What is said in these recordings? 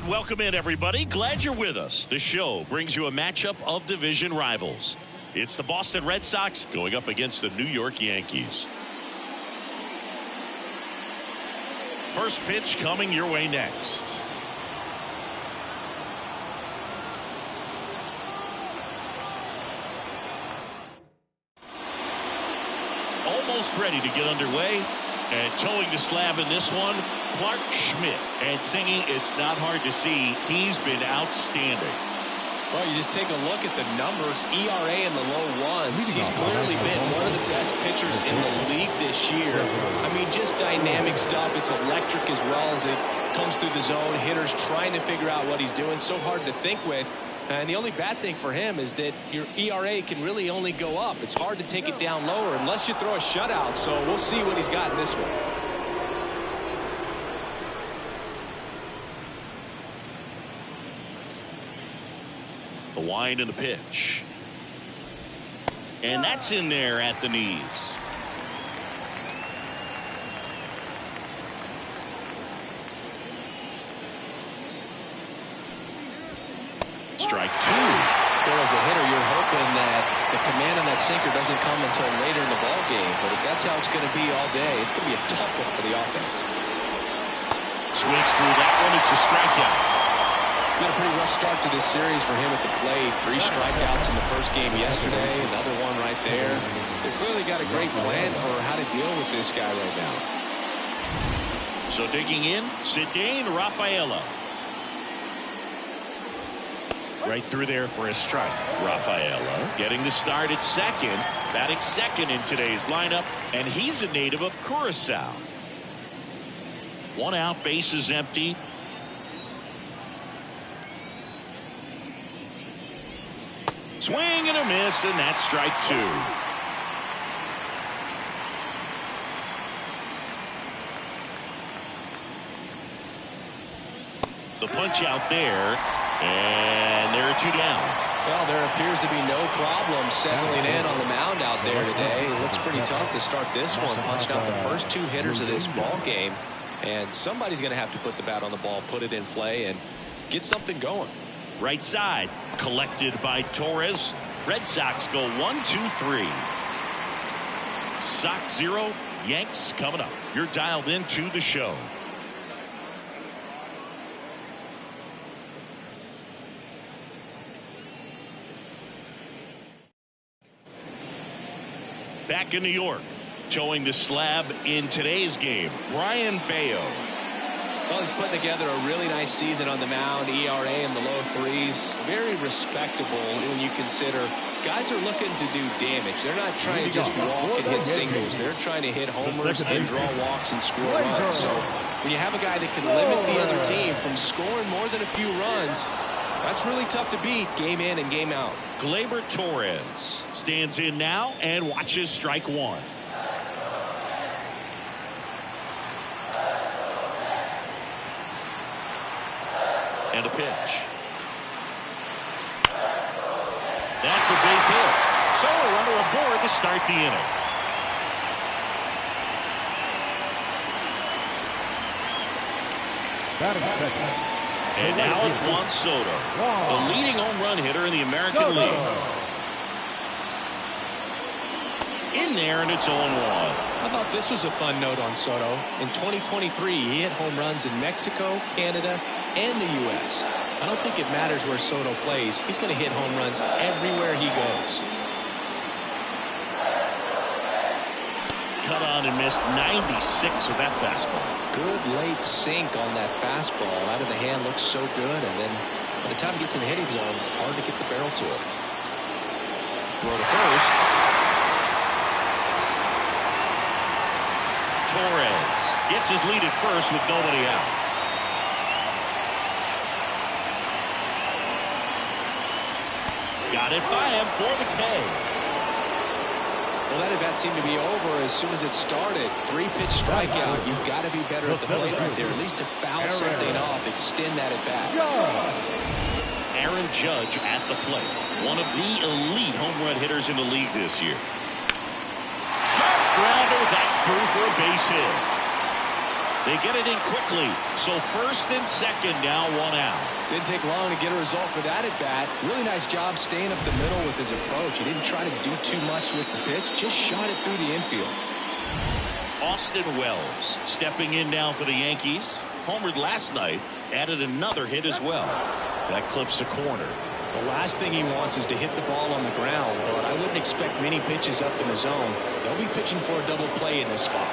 And welcome in, everybody. Glad you're with us. The show brings you a matchup of division rivals. It's the Boston Red Sox going up against the New York Yankees. First pitch coming your way next. Almost ready to get underway. And towing the slab in this one, Clark Schmidt. And singing, it's not hard to see, he's been outstanding. Well, you just take a look at the numbers, ERA in the low ones. He's clearly been one of the best pitchers in the league this year. I mean, just dynamic stuff. It's electric as well as it comes through the zone. Hitters trying to figure out what he's doing. So hard to think with. And the only bad thing for him is that your ERA can really only go up. It's hard to take it down lower unless you throw a shutout. So we'll see what he's got in this one. The wind and the pitch. And that's in there at the knees. Strike two. Well, as a hitter, you're hoping that the command on that sinker doesn't come until later in the ball game. But if that's how it's going to be all day, it's going to be a tough one for the offense. Swings through that one. It's a strikeout. Been a pretty rough start to this series for him at the plate. 3 strikeouts in the first game yesterday. Another one right there. They've clearly got a great plan for how to deal with this guy right now. So digging in, Cedane Rafaela. Right through there for a strike. Rafaela getting the start at second. Batting second in today's lineup. And he's a native of Curacao. 1 out, bases empty. Swing and a miss, and that's strike 2. The punch out there, and there are 2 down. Well, there appears to be no problem settling in on the mound out there today. It looks pretty tough to start this one. Punched out the first 2 hitters of this ball game, and somebody's going to have to put the bat on the ball, put it in play, and get something going. Right side, collected by Torres. Red Sox go 1-2-3. Sox 0, Yanks coming up. You're dialed into the show. Back in New York, towing the slab in today's game, Brian Bayo. Well, he's putting together a really nice season on the mound. ERA in the low 3s. Very respectable when you consider guys are looking to do damage. They're not trying to just walk and hit singles. They're trying to hit homers and draw walks and score runs. So when you have a guy that can limit the other team from scoring more than a few runs, that's really tough to beat game in and game out. Gleyber Torres stands in now and watches strike 1. And a pitch. That's a base hit. So a runner aboard to start the inning. And now it's Juan Soto, the leading home run hitter in the American League. In there, and it's 0-1. I thought this was a fun note on Soto. In 2023, he hit home runs in Mexico, Canada, and the U.S. I don't think it matters where Soto plays. He's going to hit home runs everywhere he goes. Cut on and missed 96 with that fastball. Good late sink on that fastball. Out of the hand looks so good, and then by the time he gets in the hitting zone, hard to get the barrel to it. Throw to first. Torres gets his lead at first with nobody out. Got it by him for the K. Well, that at bat seemed to be over as soon as it started. 3-pitch strikeout. You've got to be better at the plate right there. At least to foul something off, extend that at bat. Aaron Judge at the plate. One of the elite home run hitters in the league this year. Sharp grounder, that's through for a base hit. They get it in quickly. So first and second, now one out. Didn't take long to get a result for that at bat. Really nice job staying up the middle with his approach. He didn't try to do too much with the pitch, just shot it through the infield. Austin Wells stepping in now for the Yankees. Homered last night, added another hit as well. That clips a corner. The last thing he wants is to hit the ball on the ground, but I wouldn't expect many pitches up in the zone. They'll be pitching for a double play in this spot.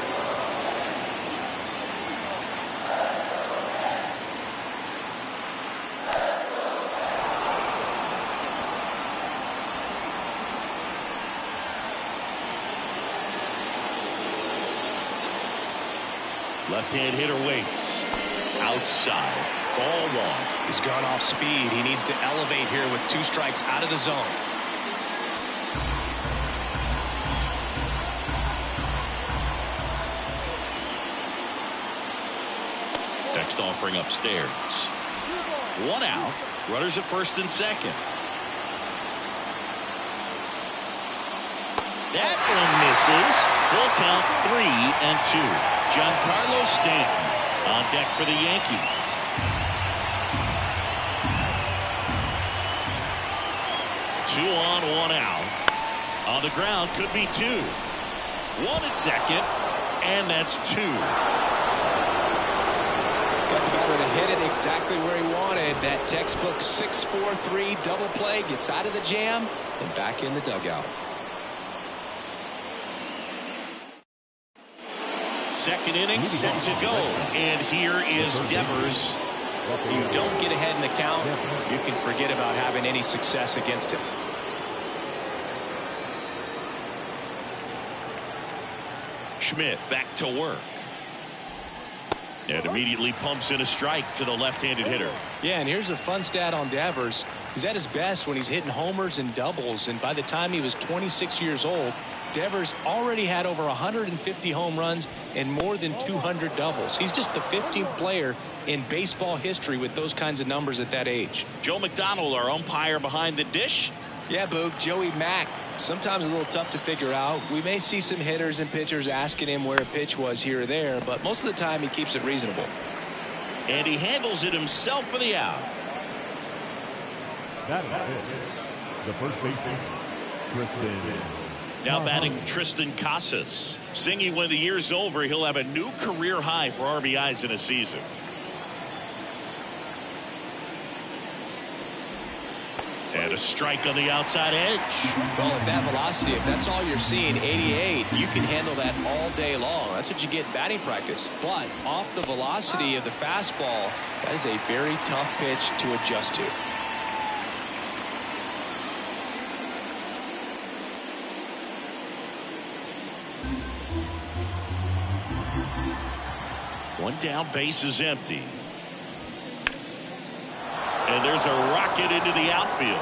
Left-hand hitter waits. Outside. Ball one. He's gone off speed. He needs to elevate here with 2 strikes out of the zone. Next offering upstairs. 1 out. Runners at first and second. That one misses. Full count 3-2. Giancarlo Stanton on deck for the Yankees. Two on, 1 out. On the ground, could be 2. 1 at second, and that's 2. Got the batter to hit it exactly where he wanted. That textbook 6-4-3 double play, gets out of the jam and back in the dugout. Second inning set to go, and here is Devers. If you don't get ahead in the count, you can forget about having any success against him. Schmidt back to work. And immediately pumps in a strike to the left-handed hitter. Yeah, and here's a fun stat on Devers. He's at his best when he's hitting homers and doubles, and by the time he was 26 years old, Devers already had over 150 home runs and more than 200 doubles. He's just the 15th player in baseball history with those kinds of numbers at that age. Joe McDonald, our umpire behind the dish. Yeah, Boog, Joey Mack. Sometimes a little tough to figure out. We may see some hitters and pitchers asking him where a pitch was here or there, but most of the time he keeps it reasonable. And he handles it himself for the out. That is the first baseman, Tristan. Now batting Tristan Casas. Singing when the year's over, he'll have a new career high for RBIs in a season. And a strike on the outside edge. Well, at that velocity, if that's all you're seeing, 88, you can handle that all day long. That's what you get in batting practice. But off the velocity of the fastball, that is a very tough pitch to adjust to. One down, base is empty. And there's a rocket into the outfield.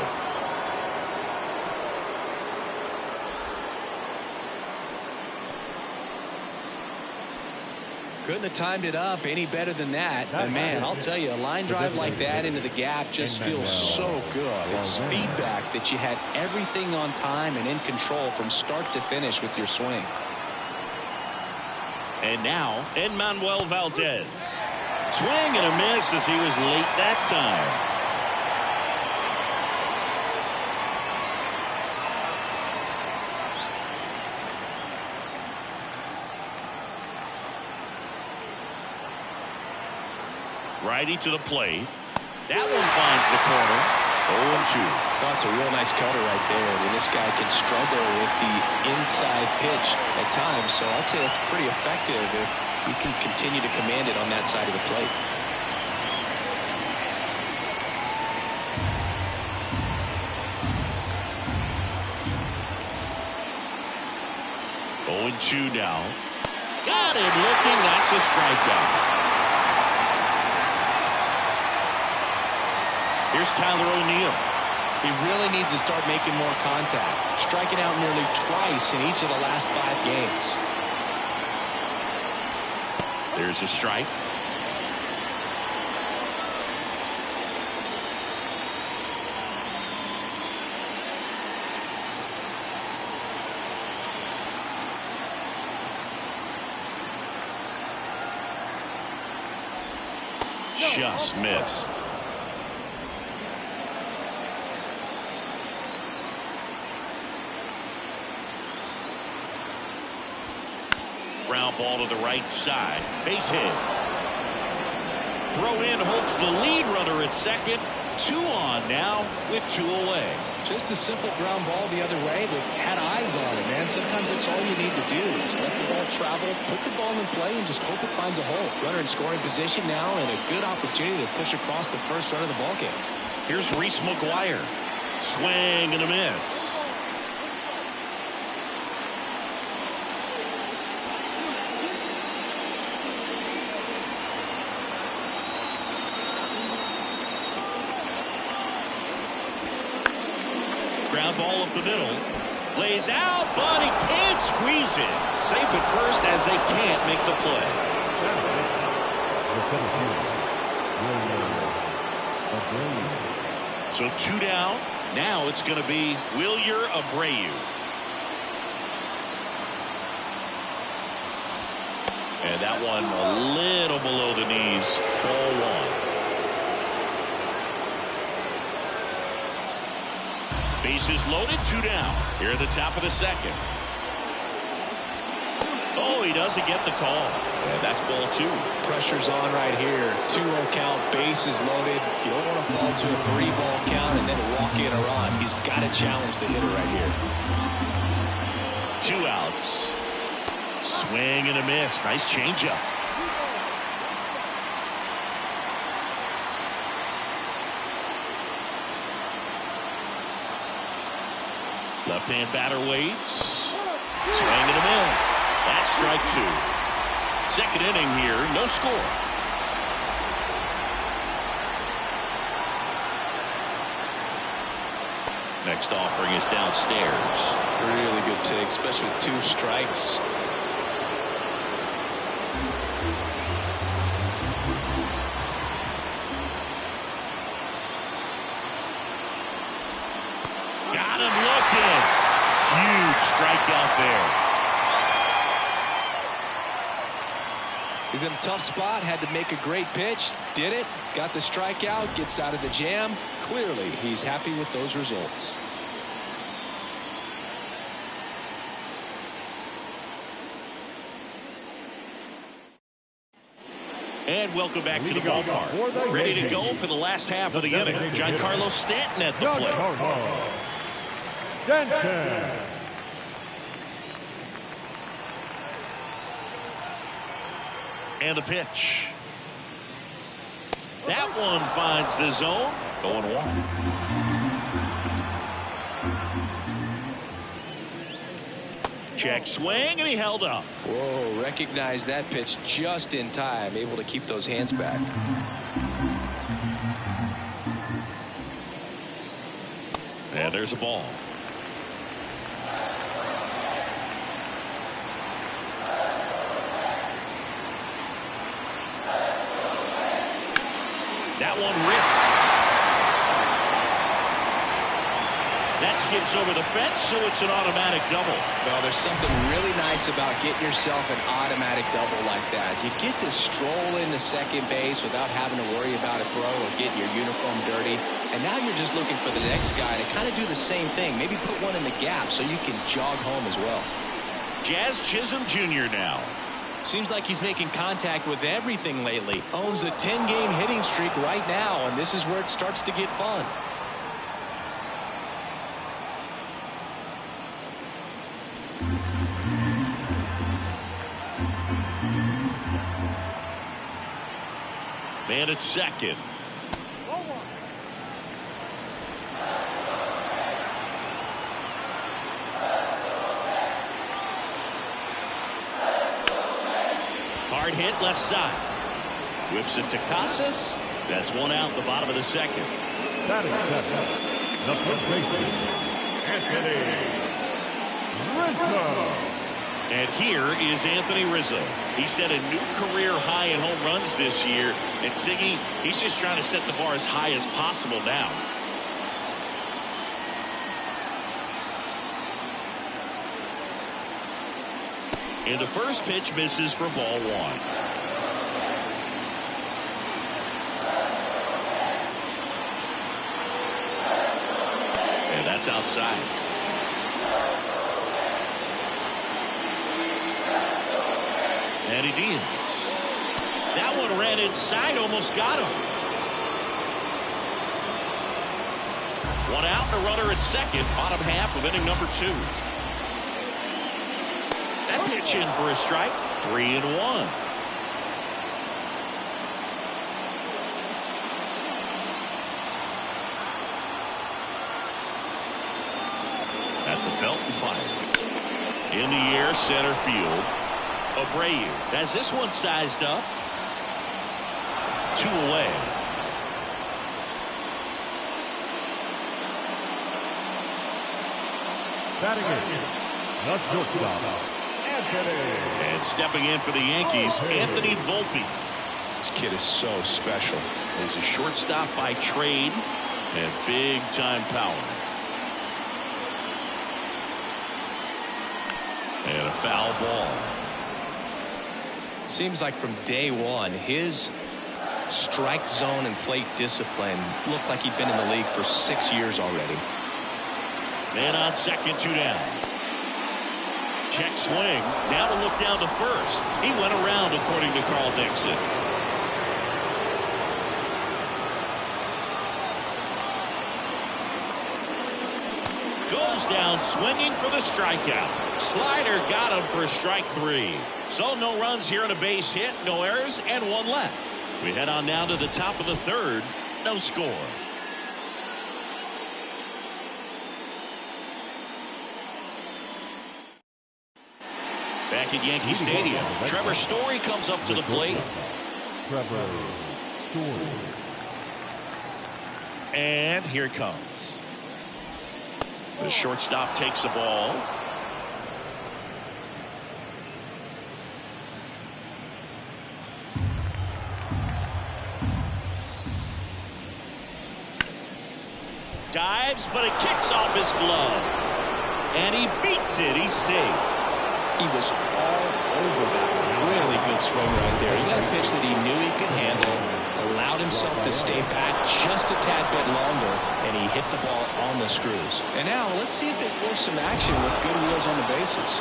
Couldn't have timed it up any better than that. And man, I'll tell you, a line drive like that into the gap just feels so good. It's feedback that you had everything on time and in control from start to finish with your swing. And now, Enmanuel Valdez. Swing and a miss as he was late that time. Righty to the plate. That one finds the corner. 0-2. That's a real nice cutter right there. I mean, this guy can struggle with the inside pitch at times, so I'd say that's pretty effective if you can continue to command it on that side of the plate. Oh, 0-2 now. Got him looking. That's a strikeout. Here's Tyler O'Neill. He really needs to start making more contact, striking out nearly twice in each of the last 5 games. There's a strike. just missed. Ground ball to the right side. Base hit. Throw in holds the lead runner at second. 2 on now with 2 away. Just a simple ground ball the other way that had eyes on it, man. Sometimes that's all you need to do is let the ball travel, put the ball in play, and just hope it finds a hole. Runner in scoring position now, and a good opportunity to push across the first run of the ball game. Here's Reese McGuire. Swing and a miss. Ground ball up the middle. Lays out, but he can't squeeze it. Safe at first as they can't make the play. So 2 down. Now it's going to be Wilyer Abreu. And that one a little below the knees. Ball 1. Bases loaded, 2 down. Here at the top of the second. Oh, he doesn't get the call. And that's ball 2. Pressure's on right here. 2-0 count, bases loaded. You don't want to fall to a 3-ball count and then walk in a run. He's got to challenge the hitter right here. 2 outs. Swing and a miss. Nice changeup. Left-hand batter waits. Swing and a miss. That's strike 2. Second inning here, no score. Next offering is downstairs. Really good take, especially with 2 strikes. Got him looking. Huge strikeout there. He's in a tough spot, had to make a great pitch, did it, got the strikeout, gets out of the jam. Clearly, he's happy with those results. And welcome back to the ballpark. Ready to go for the last half of the inning. Giancarlo Stanton at the plate. And the pitch. That one finds the zone. Going 1. Check swing, and he held up. Whoa, recognized that pitch just in time. Able to keep those hands back. And there's a ball. That one ripped. That skips over the fence, so it's an automatic double. Well, there's something really nice about getting yourself an automatic double like that. You get to stroll into second base without having to worry about a throw or getting your uniform dirty. And now you're just looking for the next guy to kind of do the same thing. Maybe put one in the gap so you can jog home as well. Jazz Chisholm Jr. now. Seems like he's making contact with everything lately. Owns a 10-game hitting streak right now, and this is where it starts to get fun. Man at second. Hard hit left side. Whips it to Casas. That's 1 out the bottom of the second. That is the first baseman, Anthony Rizzo. And here is Anthony Rizzo. He set a new career high in home runs this year. And Sigue, he's just trying to set the bar as high as possible now. And the first pitch misses for ball 1. gets outside. And he deals. That one ran inside, almost got him. One out and a runner at second, bottom half of inning number 2. That pitch in for a strike, 3-1. At the belt and fires. In the air, center field. Abreu has this one sized up. 2 away. Batting in, the shortstop, Anthony. And stepping in for the Yankees, Anthony Volpe. This kid is so special. He's a shortstop by trade and big time power. And a foul ball. Seems like from day one, his strike zone and plate discipline looked like he'd been in the league for 6 years already. Man on second, 2 down. Check swing. Now to look down to first. He went around, according to Carl Dixon. Goes down swinging for the strikeout. Slider got him for strike 3. So no runs here and a base hit, no errors, and 1 left. We head on down to the top of the 3rd. No score. Back at Yankee Stadium, Trevor Story comes up to the plate. Trevor Story. And here it comes. The shortstop takes the ball. Dives, but it kicks off his glove. And he beats it. He's safe. He was all over that one. Really good swing right there. He got a pitch that he knew he could handle, allowed himself to stay back just a tad bit longer, and he hit the ball on the screws. And now let's see if they force some action with good wheels on the bases.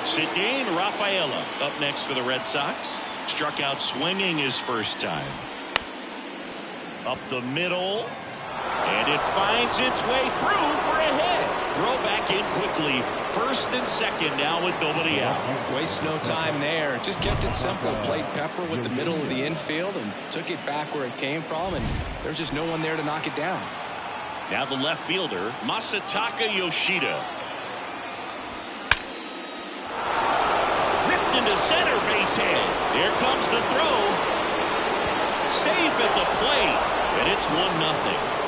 Cedane Rafaela up next for the Red Sox. Struck out swinging his first time. Up the middle. And it finds its way through for a hit. Throw back in quickly. First and second now with nobody out. Waste no time there. Just kept it simple. Played pepper with the middle of the infield and took it back where it came from. And there's just no one there to knock it down. Now the left fielder, Masataka Yoshida. Ripped into center, base hit. There comes the throw. Safe at the plate. And it's 1-0.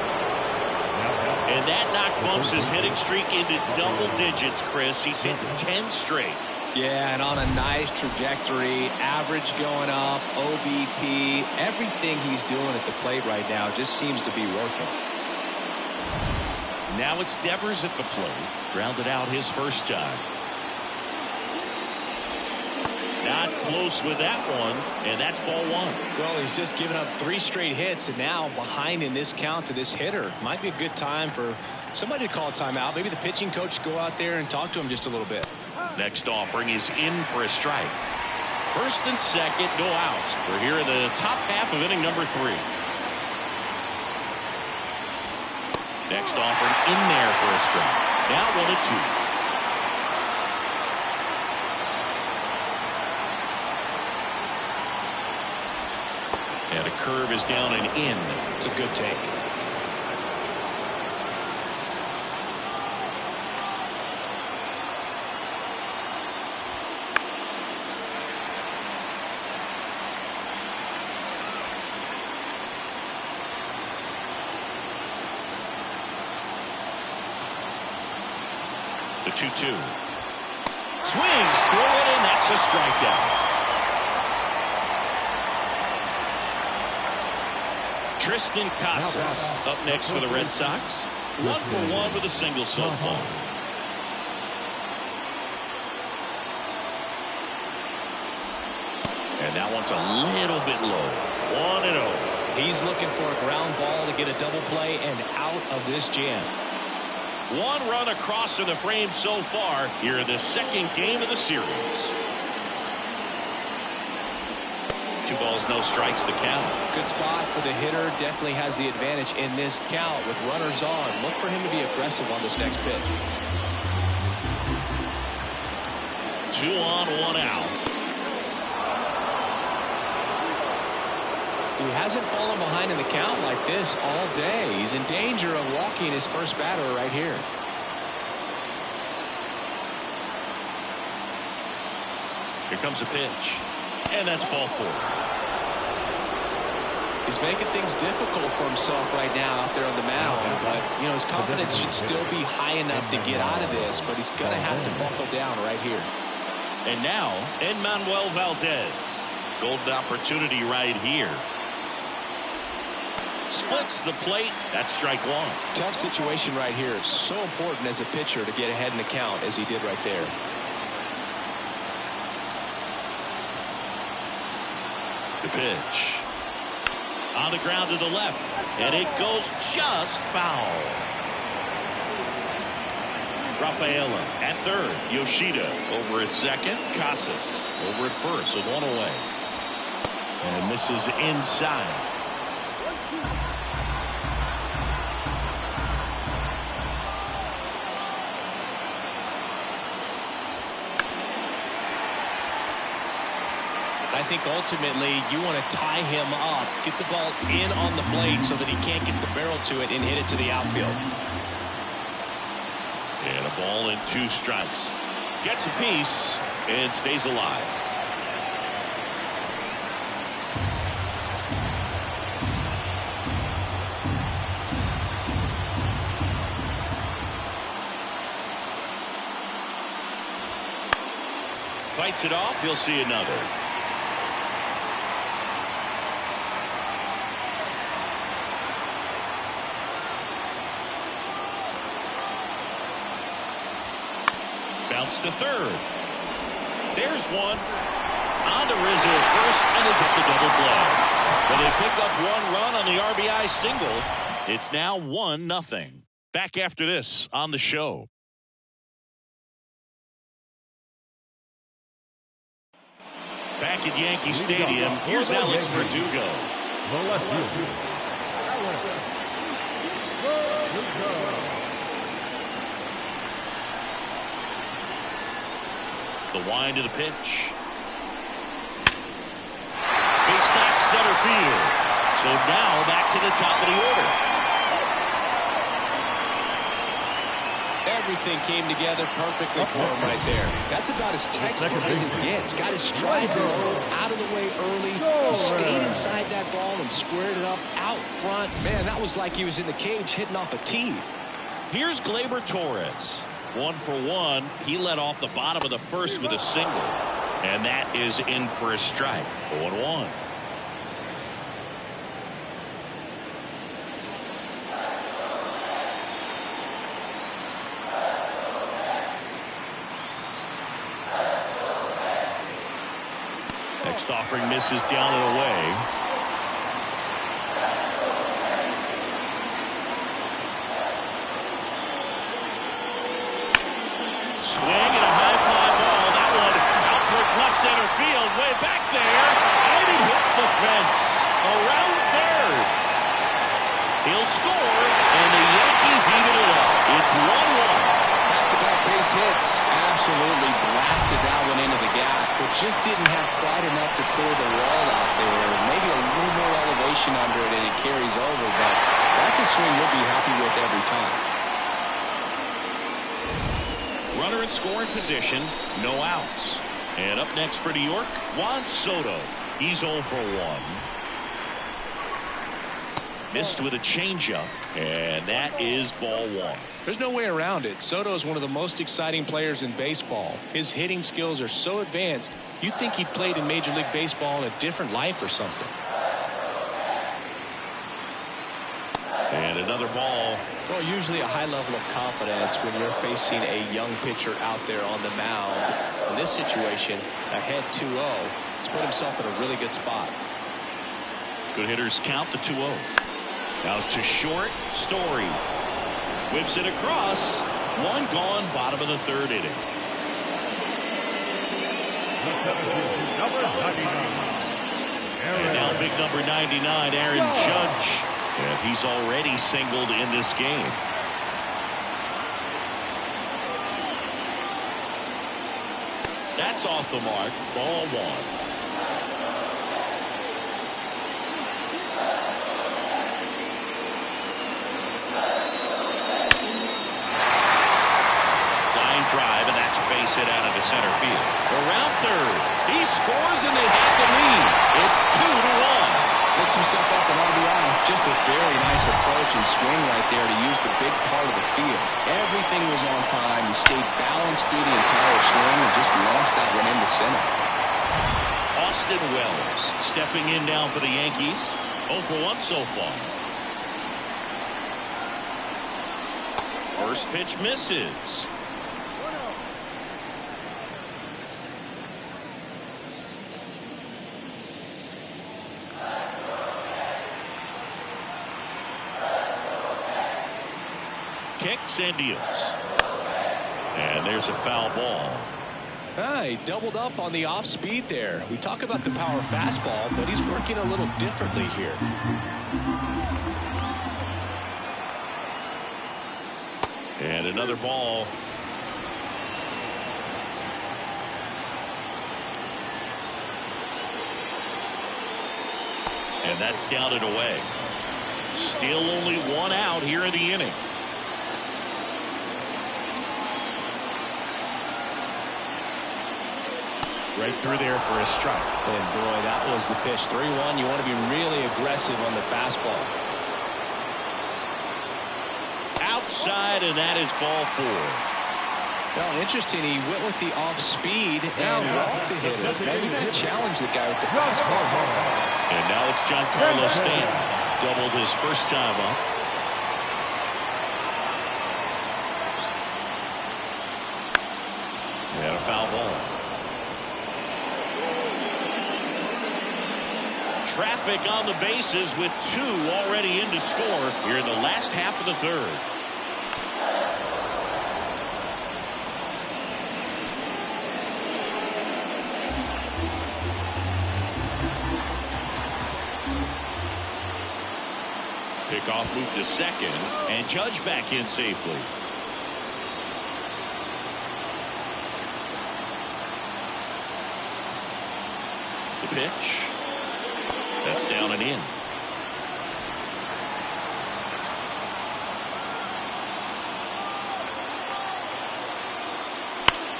And that knock bumps his hitting streak into double digits, Chris. He's hitting 10 straight. Yeah, and on a nice trajectory. Average going up, OBP. Everything he's doing at the plate right now just seems to be working. Now it's Devers at the plate. Grounded out his first time. Not close with that one, and that's ball 1. Well, he's just given up 3 straight hits, and now behind in this count to this hitter. Might be a good time for somebody to call a timeout. Maybe the pitching coach go out there and talk to him just a little bit. Next offering is in for a strike. First and second, no outs. We're here in the top half of inning number 3. Next offering in there for a strike. Now 1-2. And a curve is down and in. It's a good take. The 2-2. Swings through it, and that's a strikeout. Tristan Casas up next for the Red Sox. 1 for 1 with a single so far. And that one's a little bit low. 1-0. He's looking for a ground ball to get a double play and out of this jam. One run across in the frame so far here in the second game of the series. 2 balls, no strikes, the count. Good spot for the hitter. Definitely has the advantage in this count with runners on. Look for him to be aggressive on this next pitch. 2 on, 1 out. He hasn't fallen behind in the count like this all day. He's in danger of walking his first batter right here. Here comes a pitch. And that's ball 4. He's making things difficult for himself right now out there on the mound. But, you know, his confidence should still be high enough to get out of this. But he's going to have to buckle down right here. And now, Manuel Valdez. Golden opportunity right here. Splits the plate. That's strike 1. Tough situation right here. It's so important as a pitcher to get ahead in the count as he did right there. The pitch. On the ground to the left. And it goes just foul. Rafaela at third. Yoshida over at second. Casas over at first with 1 away. And this is inside. I think ultimately you want to tie him up, get the ball in on the plate so that he can't get the barrel to it and hit it to the outfield. And a ball and 2 strikes. Gets a piece and stays alive. Fights it off. He'll see another. Bounce to third. There's one. On to Rizzo at first, and they get the double play. But they pick up 1 run on the RBI single. It's now 1-0. Back after this on the show. Back at Yankee Stadium, here's Alex Verdugo. The left fielder, The wind of the pitch. Base knock center field. So now back to the top of the order. Everything came together perfectly for him right there. That's about as textbook as it gets. Got his stride throw out of the way early. He stayed inside that ball and squared it up out front. Man, that was like he was in the cage hitting off a tee. Here's Gleyber Torres. 1 for 1. He led off the bottom of the first with a single. And that is in for a strike. 0-1. Next offering misses down and away. Swing and a high fly ball. That one out towards left center field. Way back there. And he hits the fence. Around third. He'll score. And the Yankees even it up. It's 1-1. Back-to-back base hits. Absolutely blasted that one into the gap. But just didn't have quite enough to clear the wall out there. Maybe a little more elevation under it and it carries over. But that's a swing you'll be happy with every time. Runner in scoring position, no outs. And up next for New York, Juan Soto. He's 0 for 1. Missed with a changeup, and that is ball 1. There's no way around it. Soto is one of the most exciting players in baseball. His hitting skills are so advanced, you'd think he played in Major League Baseball in a different life or something. And another ball. Well, usually a high level of confidence when you're facing a young pitcher out there on the mound. In this situation, ahead 2-0, he's put himself in a really good spot. Good hitters count the 2-0. Out to short, Story. Whips it across. One gone, bottom of the third inning. And now big number 99, Aaron Judge. And he's already singled in this game. That's off the mark. Ball one. Drive, and that's a base hit out of the center field. Around third, he scores, and they have the lead. It's 2-1. Picks himself up an RBI. Just a very nice approach and swing right there to use the big part of the field. Everything was on time. He stayed balanced through the entire swing and just launched that one into center. Austin Wells stepping in now for the Yankees. 0 for 1 so far. First pitch misses. Kicks and deals. And there's a foul ball. He doubled up on the off speed there. We talk about the power fastball, but he's working a little differently here. And another ball. And that's down and away. Still only one out here in the inning. Right through there for a strike. And boy, that was the pitch. 3-1. You want to be really aggressive on the fastball. Outside, and that is ball 4. Well, interesting. He went with the off speed and walked the hitter. Maybe got to challenge the guy with the fastball. And now it's Giancarlo Stanton. Doubled his first time up. And a foul ball. Traffic on the bases with 2 already in to score here in the last half of the third. Pickoff moved to second, and Judge back in safely. The pitch. That's down and in.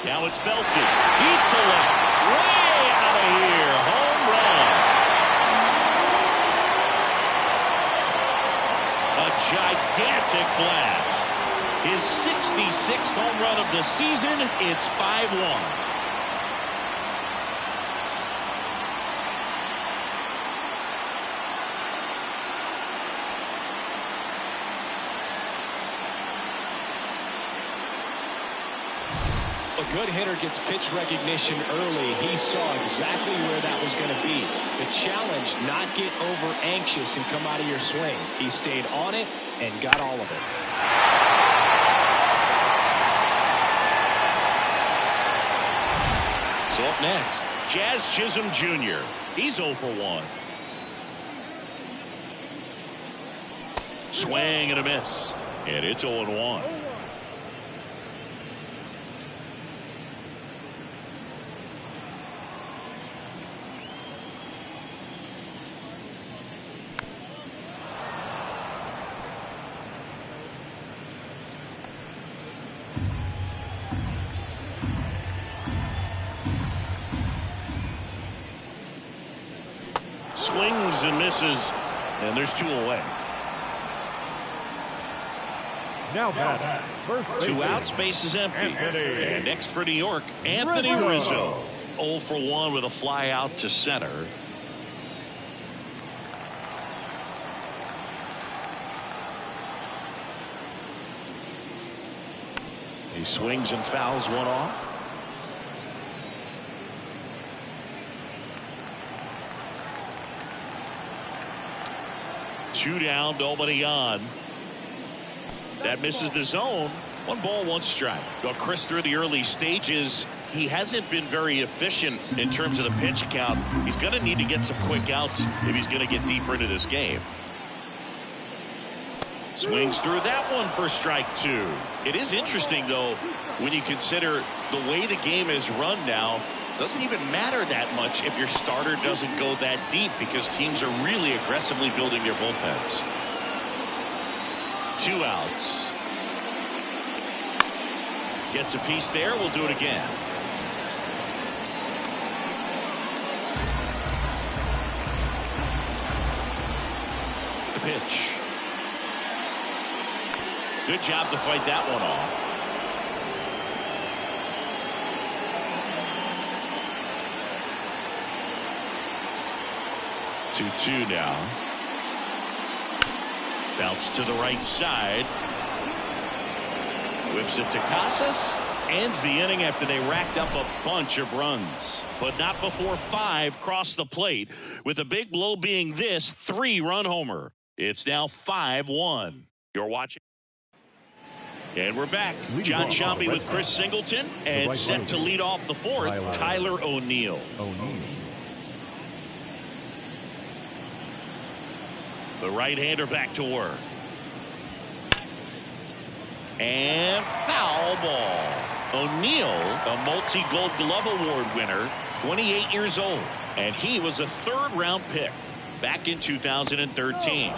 Now it's belted. Deep to left. Way out of here. Home run. A gigantic blast. His 66th home run of the season. It's 5-1. A good hitter gets pitch recognition early. He saw exactly where that was going to be. The challenge, not get over anxious and come out of your swing. He stayed on it and got all of it. So up next, Jazz Chisholm Jr. He's 0 for 1. Swing and a miss. And it's 0-1. Swings and misses, and there's 2 away. Now back. First 2 outs, base is empty. And next for New York, Anthony Rizzo. 0 for 1 with a fly out to center. He swings and fouls one off. Two down, nobody on. That misses the zone. 1 ball, 1 strike. Well, Chris, through the early stages, he hasn't been very efficient in terms of the pitch count. He's going to need to get some quick outs if he's going to get deeper into this game. Swings through that one for strike 2. It is interesting, though, when you consider the way the game is run now. Doesn't even matter that much if your starter doesn't go that deep, because teams are really aggressively building their bullpens. 2 outs. Gets a piece there. We'll do it again. The pitch. Good job to fight that one off. Two now. Bounce to the right side. Whips it to Casas. Ends the inning after they racked up a bunch of runs. But not before 5 crossed the plate, with a big blow being this 3-run homer. It's now 5-1. You're watching. And we're back. John Shambi with Chris Singleton. And set to lead off the 4th, Tyler O'Neill. The right-hander back to work. And foul ball. O'Neill, a multi-gold glove award winner, 28 years old. And he was a 3rd-round pick back in 2013.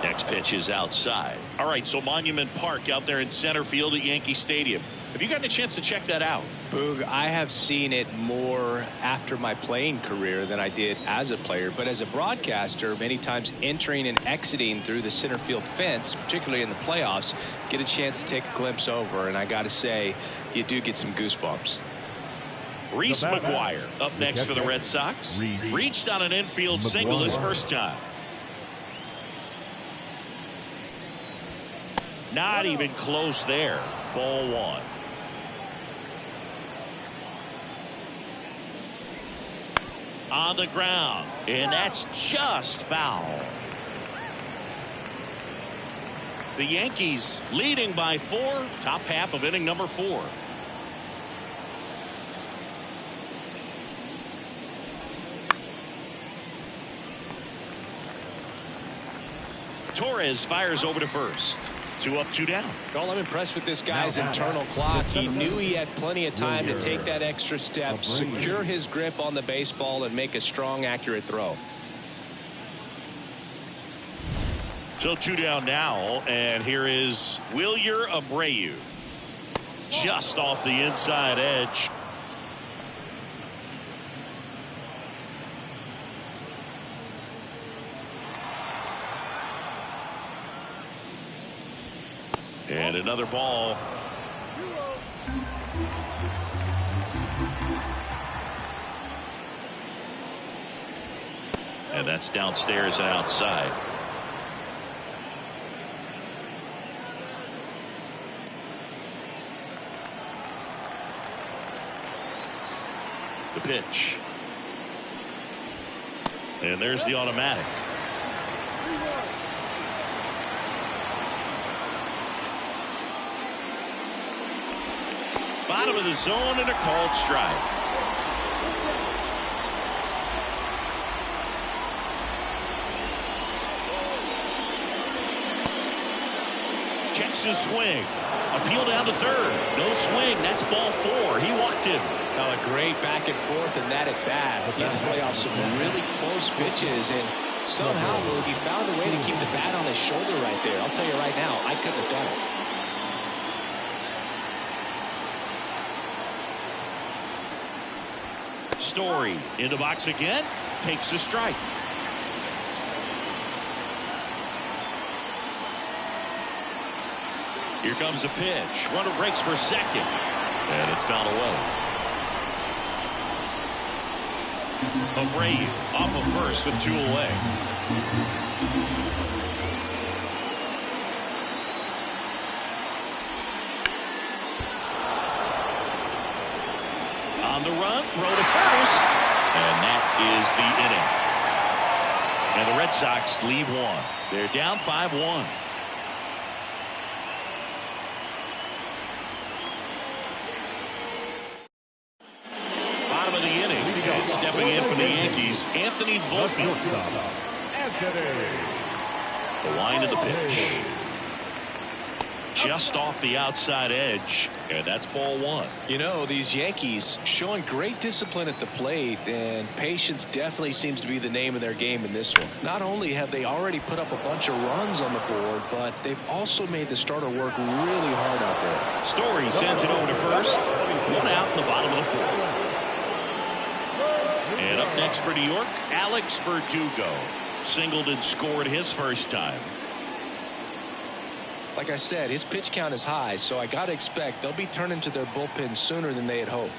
Next pitch is outside. All right, so Monument Park out there in center field at Yankee Stadium. Have you gotten a chance to check that out? Boog, I have seen it more after my playing career than I did as a player. But as a broadcaster, many times entering and exiting through the center field fence, particularly in the playoffs, get a chance to take a glimpse over. And I got to say, you do get some goosebumps. Reese McGuire up next for the Red Sox. Reached on an infield single his first time. Not even close there. Ball 1. On the ground, and that's just foul. The Yankees leading by 4, top half of inning number 4. Torres fires over to first. 2 up, 2 down. Well, I'm impressed with this guy's internal clock. He knew he had plenty of time to take that extra step, secure his grip on the baseball, and make a strong, accurate throw. So 2 down now, and here is Wilyer Abreu. Just off the inside edge. And another ball. And that's downstairs and outside. The pitch. And there's the automatic. Bottom of the zone and a called strike. Checks his swing. Appeal down to 3rd. No swing. That's ball 4. He walked him. A great back and forth and that at bat. He had to play off some really close pitches, and somehow he found a way to keep the bat on his shoulder right there. I'll tell you right now, I couldn't have done it. Story in the box again. Takes a strike. Here comes the pitch. Runner breaks for second. And it's fouled away. Abreu off of first with 2 away. On the run, throw to first. And that is the inning. And the Red Sox leave 1. They're down 5-1. stepping in for the Yankees, Anthony Volpe. The line of the pitch. Just off the outside edge, and that's ball one. You know, these Yankees showing great discipline at the plate, and patience definitely seems to be the name of their game in this one. Not only have they already put up a bunch of runs on the board, but they've also made the starter work really hard out there. Story sends it over to first. One out in the bottom of the fourth. And up next for New York, Alex Verdugo. Singled and scored his first time. Like I said, his pitch count is high, so I got to expect they'll be turning to their bullpen sooner than they had hoped.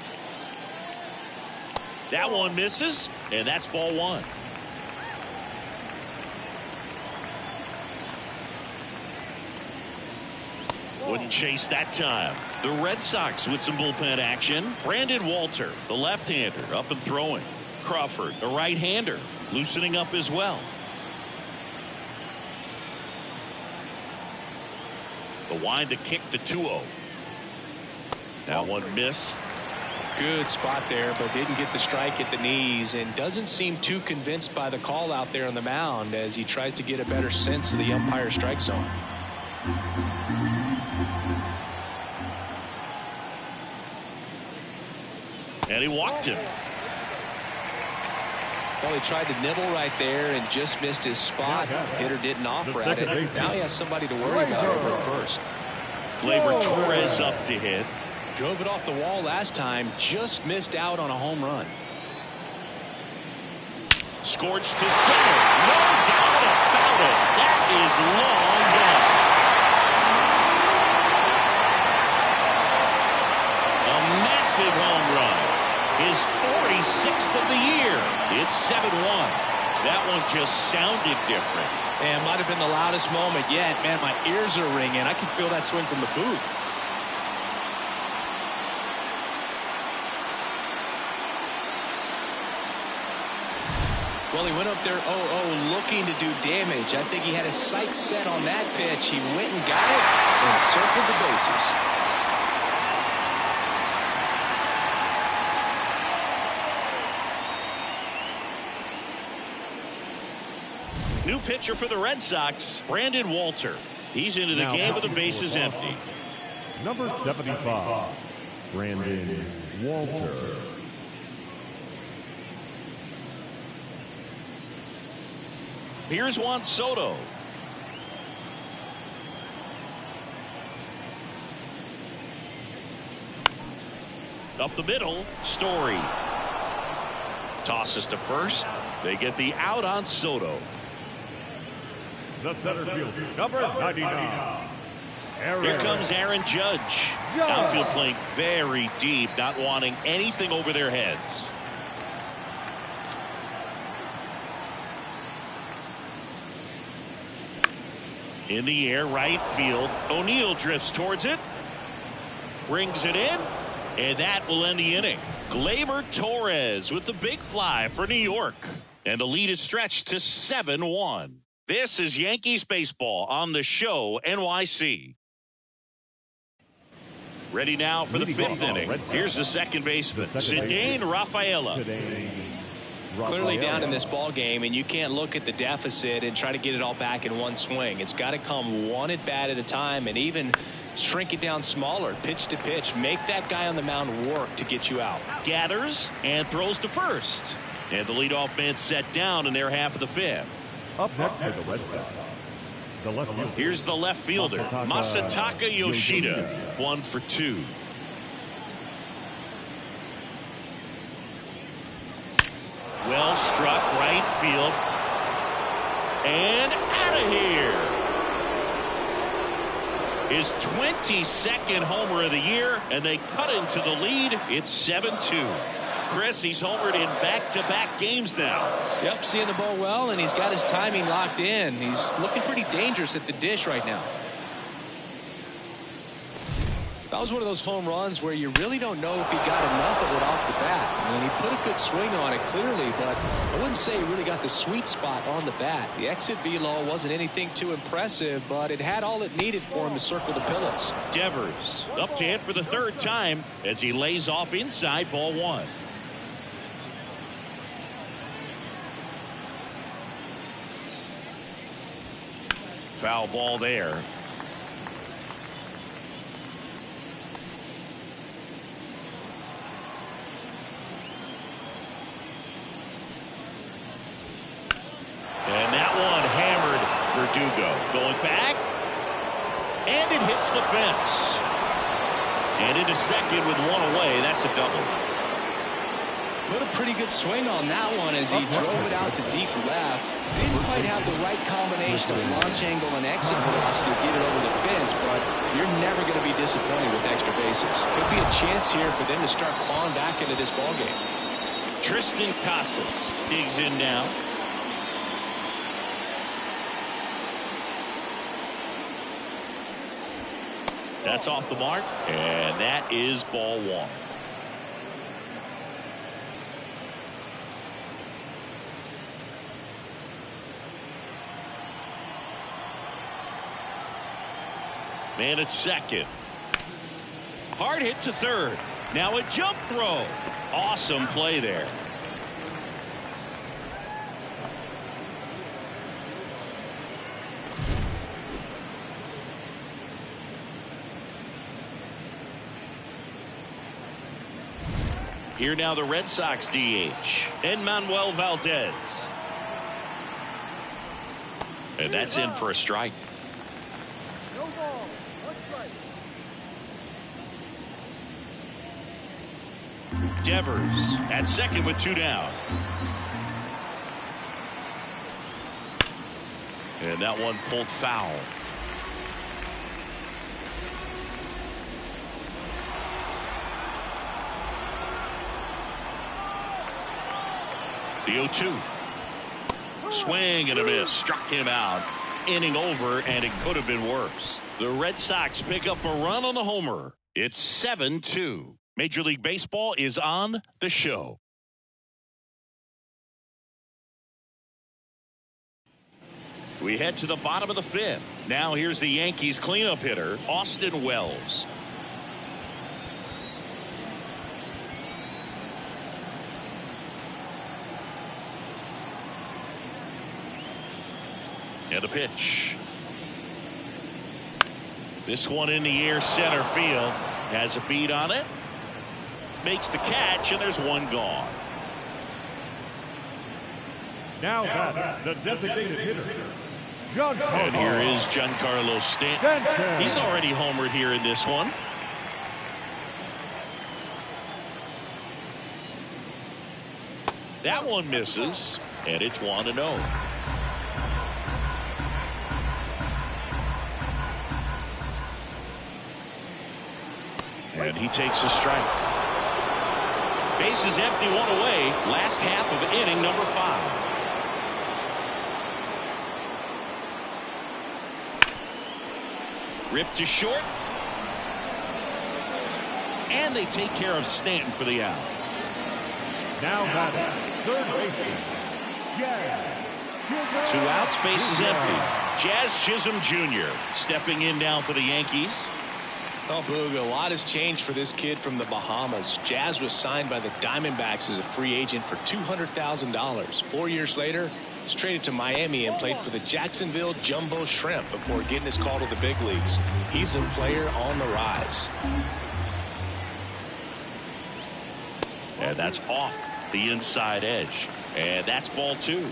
That one misses, and that's ball one. Wouldn't chase that time. The Red Sox with some bullpen action. Brandon Walter, the left-hander, up and throwing. Crawford, the right-hander, loosening up as well. The wind to kick the 2-0. That one missed. Good spot there, but didn't get the strike at the knees, and doesn't seem too convinced by the call out there on the mound as he tries to get a better sense of the umpire strike zone. And he walked him. Well, he tried to nibble right there and just missed his spot. Hitter didn't offer at it. Now he has somebody to worry about over at first. Gleyber Torres up to hit. Drove it off the wall last time. Just missed out on a home run. Scorched to center. No doubt about it. That is long gone. A massive home run. His 46th of the year. It's 7-1. That one just sounded different. And might have been the loudest moment yet. Man, my ears are ringing. I can feel that swing from the booth. Well, he went up there 0-0 looking to do damage. I think he had his sights set on that pitch. He went and got it and circled the bases. New pitcher for the Red Sox, Brandon Walter. He's into the game with the bases empty. Number 75, Brandon Walter. Here's Juan Soto. Up the middle, Story. Tosses to first. They get the out on Soto. The center field, number 99. Here comes Aaron Judge. Outfield playing very deep, not wanting anything over their heads. In the air, right field. O'Neill drifts towards it. Brings it in. And that will end the inning. Gleyber Torres with the big fly for New York. And the lead is stretched to 7-1. This is Yankees baseball on the show NYC. Ready now for the fifth inning. Here's the second baseman, Zidane Rafaela. Clearly down in this ball game, and you can't look at the deficit and try to get it all back in one swing. It's got to come one at bat at a time, and even shrink it down smaller, pitch to pitch. Make that guy on the mound work to get you out. Gathers and throws to first. And the leadoff man set down in their half of the fifth. Up next for the Red Sox, the left fielder. Here's the left fielder, Masataka Yoshida, 1 for 2. Well struck right field. And out of here. His 22nd homer of the year, and they cut into the lead. It's 7-2. Chris, he's homered in back-to-back games now. Yep, seeing the ball well, and he's got his timing locked in. He's looking pretty dangerous at the dish right now. That was one of those home runs where you really don't know if he got enough of it off the bat. I mean, he put a good swing on it clearly, but I wouldn't say he really got the sweet spot on the bat. The exit velo wasn't anything too impressive, but it had all it needed for him to circle the pillows. Devers up to hit for the third time as he lays off inside ball one. Foul ball there. And that one hammered. Verdugo going back. And it hits the fence. And into second with one away. That's a double. Put a pretty good swing on that one as he drove it out to deep left. Didn't quite have the right combination of launch angle and exit velocity to get it over the fence, but you're never going to be disappointed with extra bases. Could be a chance here for them to start clawing back into this ballgame. Tristan Casas digs in now. That's off the mark, and that is ball one. Man at second. Hard hit to third. Now a jump throw. Awesome play there. Here now the Red Sox DH, Manuel Valdez. And that's in for a strike. No ball, one strike. Devers at second with two down. And that one pulled foul. The 0-2. Swing and a miss. Struck him out. Inning over, and it could have been worse. The Red Sox pick up a run on the homer. It's 7-2. Major League Baseball is on the show. We head to the bottom of the fifth. Now here's the Yankees cleanup hitter, Austin Wells. And the pitch. This one in the air, center field. Has a beat on it. Makes the catch, and there's one gone. Now batting, the designated hitter, And here is Giancarlo Stanton. He's already homered here in this one. That one misses, and it's 1-0. And he takes a strike. Bases empty, one away. Last half of inning number 5. Ripped to short. And they take care of Stanton for the out. now batting, third baseman, Jazz. 2 outs, bases empty. Jazz Chisholm Jr. stepping in now for the Yankees. Oh, Boog, a lot has changed for this kid from the Bahamas. Jazz was signed by the Diamondbacks as a free agent for $200,000. 4 years later, was traded to Miami and played for the Jacksonville Jumbo Shrimp before getting his call to the big leagues. He's a player on the rise. And that's off the inside edge. And that's ball 2.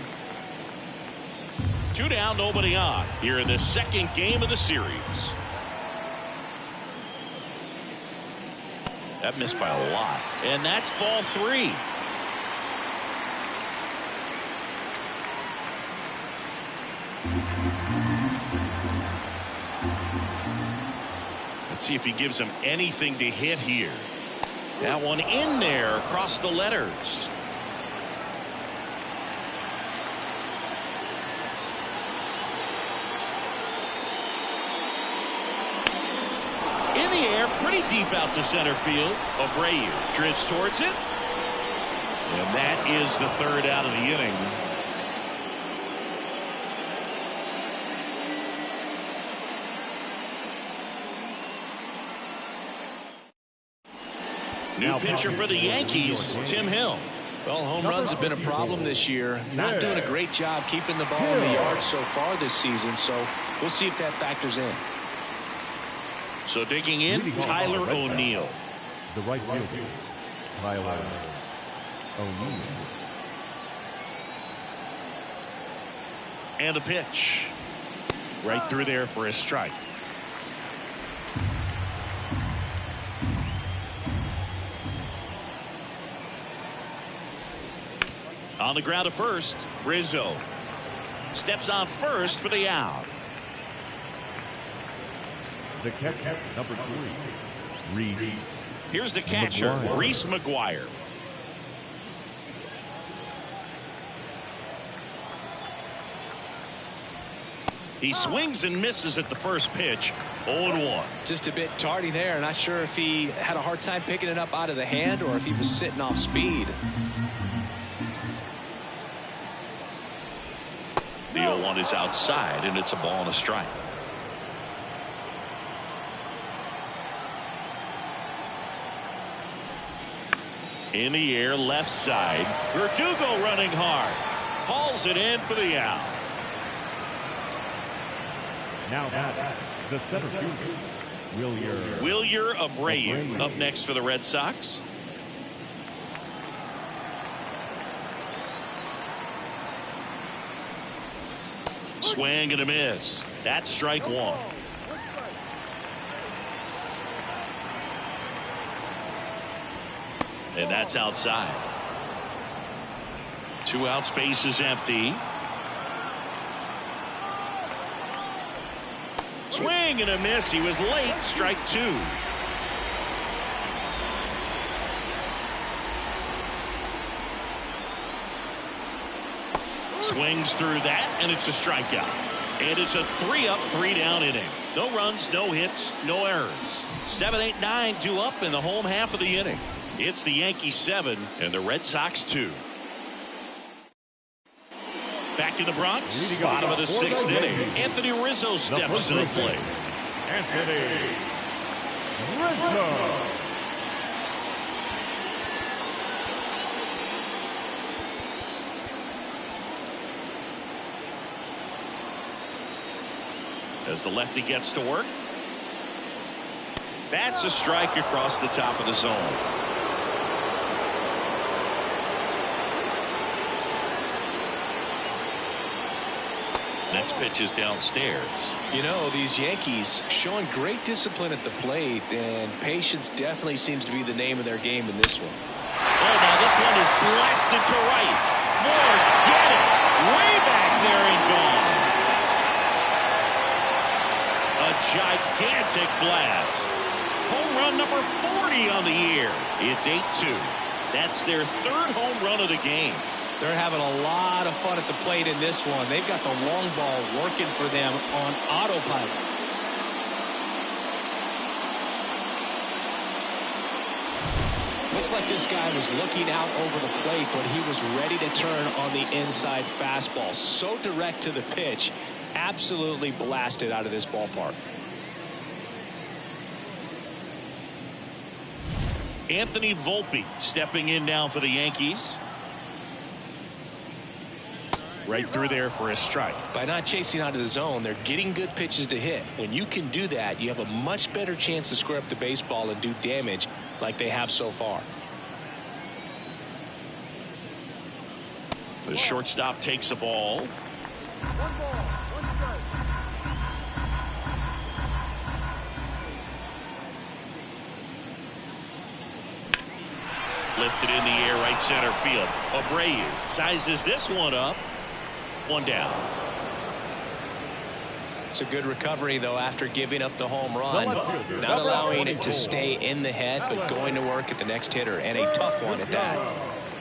2 down, nobody on here in the second game of the series. That missed by a lot. And that's ball 3. Let's see if he gives him anything to hit here. That one in there across the letters. In the air, pretty deep out to center field. Abreu drifts towards it. And that is the 3rd out of the inning. New pitcher for the Yankees, Tim Hill. Well, home runs have been a problem this year. Not doing a great job keeping the ball in the yard so far this season. So We'll see if that factors in. So digging in, Tyler O'Neill. The right fielder, Tyler O'Neill. And the pitch. Right through there for a strike. On the ground to first, Rizzo steps on first for the out. The catcher, number 3, Reese. Here's the catcher, Reese McGuire. He swings and misses at the first pitch. 0-1. Just a bit tardy there. Not sure if he had a hard time picking it up out of the hand or if he was sitting off speed. The 0-1 is outside, and it's a ball and a strike. In the air, left side. Verdugo running hard. Hauls it in for the out. Now that the center fielder, Wilyer Abreu up next for the Red Sox. Swing and a miss. That's strike 1. And that's outside. 2 outs, base is empty. Swing and a miss. He was late. Strike 2. Swings through that, and it's a strikeout. And it's a 3-up, 3-down inning. No runs, no hits, no errors. 7, 8, 9 due up in the home half of the inning. It's the Yankees 7 and the Red Sox 2. Back in the Bronx, bottom of the 6th inning. Anthony Rizzo steps to the plate. Anthony Rizzo. As the lefty gets to work. That's a strike across the top of the zone. Next pitch is downstairs. You know, these Yankees showing great discipline at the plate, and patience definitely seems to be the name of their game in this one. Oh, now this one is blasted to right. Forget it. Way back there and gone. A gigantic blast. Home run number 40 on the year. It's 8-2. That's their 3rd home run of the game. They're having a lot of fun at the plate in this one. They've got the long ball working for them on autopilot. Looks like this guy was looking out over the plate, but he was ready to turn on the inside fastball. So direct to the pitch. Absolutely blasted out of this ballpark. Anthony Volpe stepping in now for the Yankees. Right through there for a strike. By not chasing out of the zone, they're getting good pitches to hit. When you can do that, you have a much better chance to square up the baseball and do damage like they have so far. The shortstop takes a ball. 1 ball, 1 strike. Lifted in the air, right center field. Abreu sizes this one up. 1 down. It's a good recovery, though, after giving up the home run. Not allowing it to stay in the head, but going to work at the next hitter, and a tough one at that.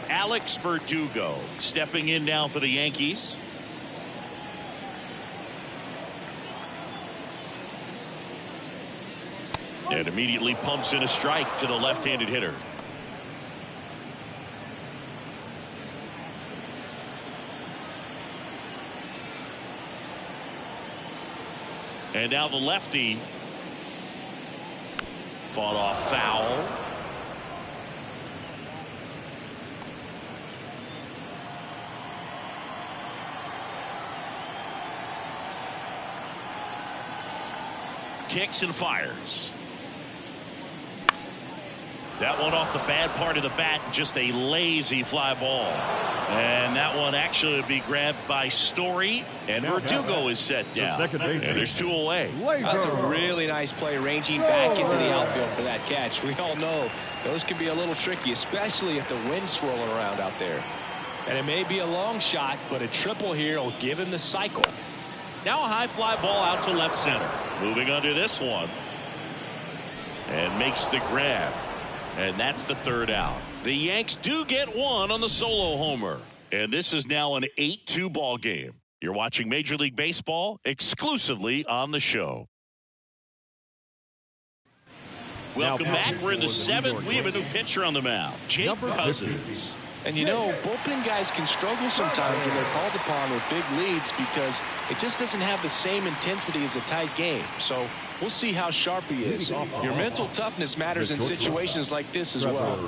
Alex Verdugo stepping in now for the Yankees. And immediately pumps in a strike to the left-handed hitter. And now the lefty fought off foul. kicks and fires. That one off the bad part of the bat, just a lazy fly ball. And that one actually would be grabbed by Story, and Verdugo is set down. And there's 2 away. That's a really nice play, ranging back into the outfield for that catch. We all know those can be a little tricky, especially if the wind's swirling around out there. And it may be a long shot, but a triple here will give him the cycle. Now a high fly ball out to left center. Moving under this one. And makes the grab. And that's the 3rd out. The Yanks do get one on the solo homer. And this is now an 8-2 ball game. You're watching Major League Baseball exclusively on the show. Welcome back. We're in the 7th. We have a new pitcher on the mound, Jake Cousins. And you know, bullpen guys can struggle sometimes when they're called upon with big leads because it just doesn't have the same intensity as a tight game. So we'll see how sharp he is. Your mental toughness matters in situations like this as well.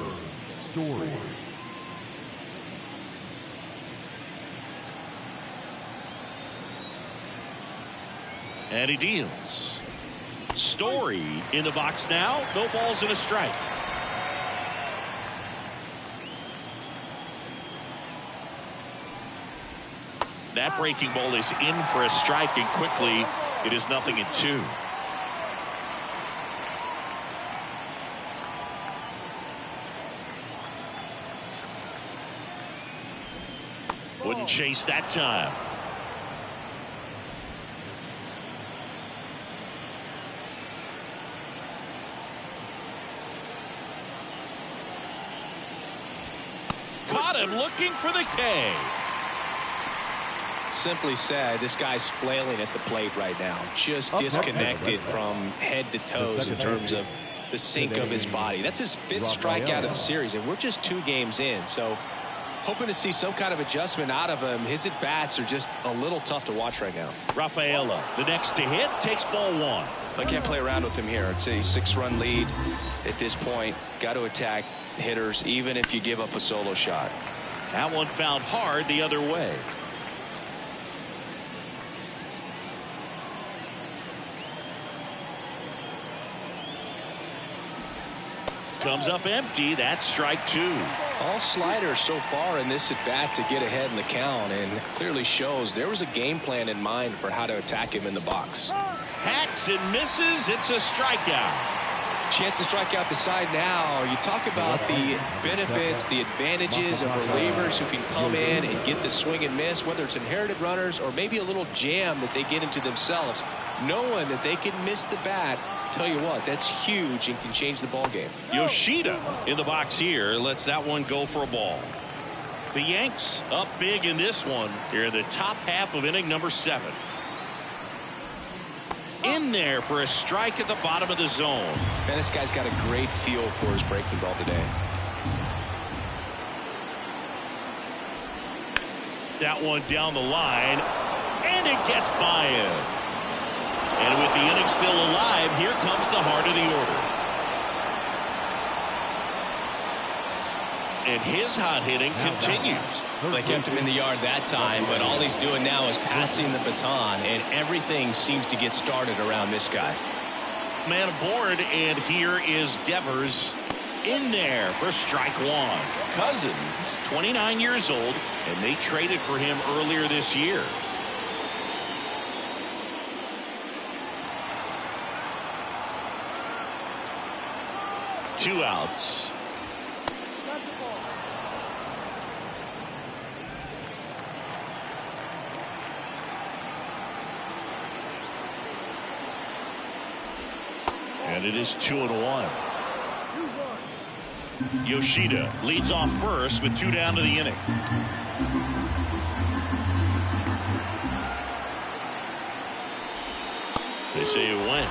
And he deals. Story in the box now. No balls and a strike. That breaking ball is in for a strike, and quickly it is 0-2. Wouldn't chase that time. Caught him looking for the K. Simply said, this guy's flailing at the plate right now, just disconnected from head to toes in terms of the sink of his body. That's his 5th strikeout of the series, and we're just 2 games in, so hoping to see some kind of adjustment out of him. His at-bats are just a little tough to watch right now. Rafaela, the next to hit, takes ball 1. I can't play around with him here. It's a 6-run lead at this point. Got to attack hitters even if you give up a solo shot. That one found hard the other way. Comes up empty. That's strike 2. All sliders so far in this at bat to get ahead in the count, and clearly shows there was a game plan in mind for how to attack him in the box. Hacks and misses. It's a strikeout. Chance to strike out the side now. You talk about the benefits, the advantages of relievers who can come in and get the swing and miss, whether it's inherited runners or maybe a little jam that they get into themselves, knowing that they can miss the bat. Tell you what, that's huge and can change the ball game. Yoshida in the box here lets that one go for a ball. The Yanks up big in this one here in the top half of inning number 7. In there for a strike at the bottom of the zone. Man, this guy's got a great feel for his breaking ball today. That one down the line, and it gets by him. And with the inning still alive, here comes the heart of the order. And his hot hitting continues. They kept him in the yard that time, but all he's doing now is passing the baton, and everything seems to get started around this guy. Man aboard, and here is Devers in there for strike 1. Cousins, 29 years old, and they traded for him earlier this year. Two outs. And it is 2-1. Yoshida leads off first with 2 down to the inning. They say it went.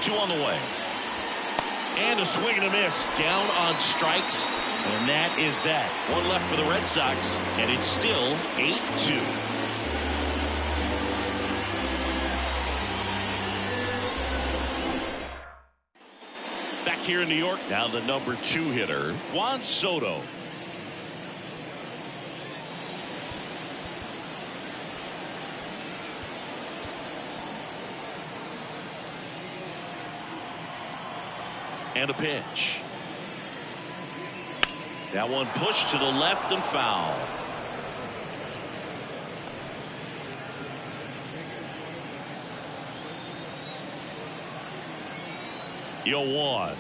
Two on the way. And a swing and a miss. Down on strikes. And that is that. One left for the Red Sox, and it's still 8-2. Back here in New York, now the number 2 hitter, Juan Soto. And a pitch. That one pushed to the left and foul. Yo one.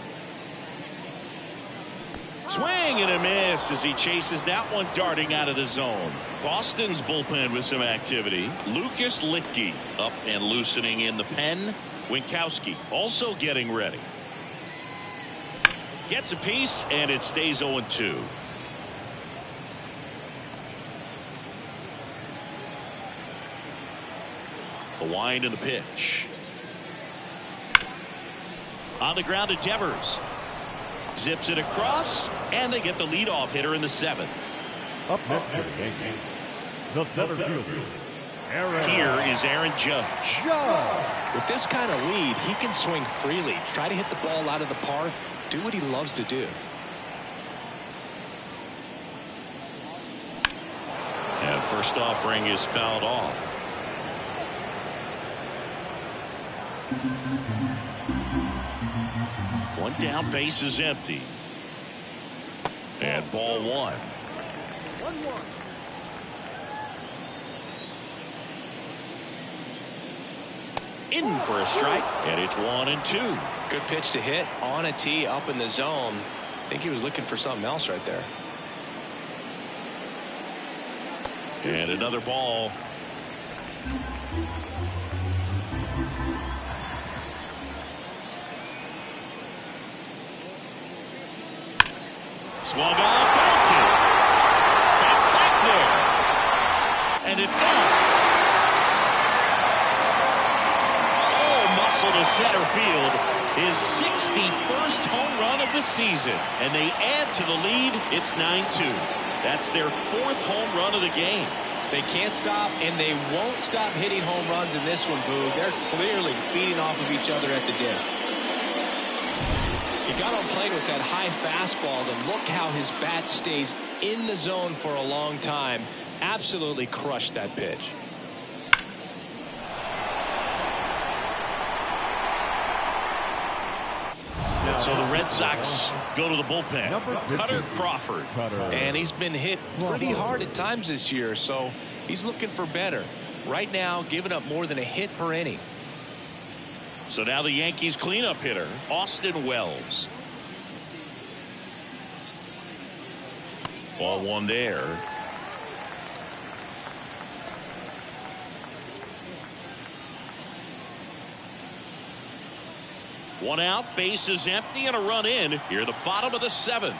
Swing and a miss as he chases that one darting out of the zone. Boston's bullpen with some activity. Lucas Litke up and loosening in the pen. Winkowski also getting ready. Gets a piece, and it stays 0-2. The wind and the pitch. On the ground to Devers. Zips it across, and they get the leadoff hitter in the 7th. Up next for the Yankees, the center fielder, Here is Aaron Judge. With this kind of lead, he can swing freely, try to hit the ball out of the park, do what he loves to do. And first offering is fouled off. One down, base is empty. And ball 1. 1-1. In for a strike, and it's 1-2. Good pitch to hit on a tee up in the zone. I think he was looking for something else right there. And another ball. Swung on, belted. That's back there. And it's gone. Oh, muscle to center field. His 61st home run of the season. And they add to the lead. It's 9-2. That's their 4th home run of the game. They can't stop, and they won't stop hitting home runs in this one, Boo. They're clearly feeding off of each other at the dip. He got on plane with that high fastball, and look how his bat stays in the zone for a long time. Absolutely crushed that pitch. And so the Red Sox go to the bullpen. Cutter Crawford. And he's been hit pretty hard at times this year, so he's looking for better. Right now, giving up more than a hit per inning. So now the Yankees cleanup hitter, Austin Wells. Ball 1 there. One out, base is empty, and a run in here, the bottom of the 7th.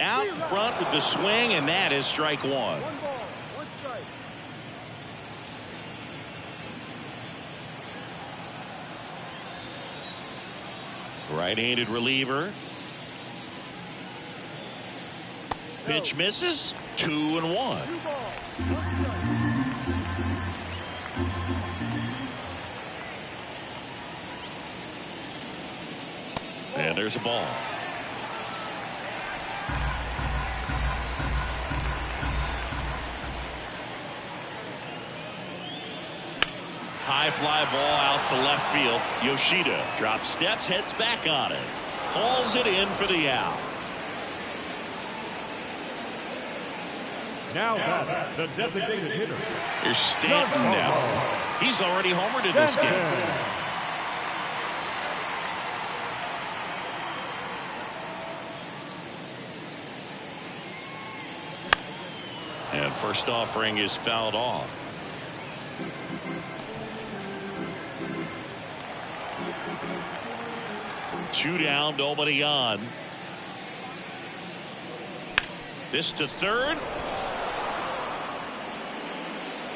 Out front with the swing, and that is strike 1. 1 ball, 1 strike. Right-handed reliever. Pitch misses. 2-1. 2 ball, 1 strike. And there's a ball. High fly ball out to left field. Yoshida drops steps, heads back on it. Calls it in for the out. Now back, the designated hitter. Here's Stanton now. He's already homered in this game. And first offering is fouled off. Two down, nobody on. This to third.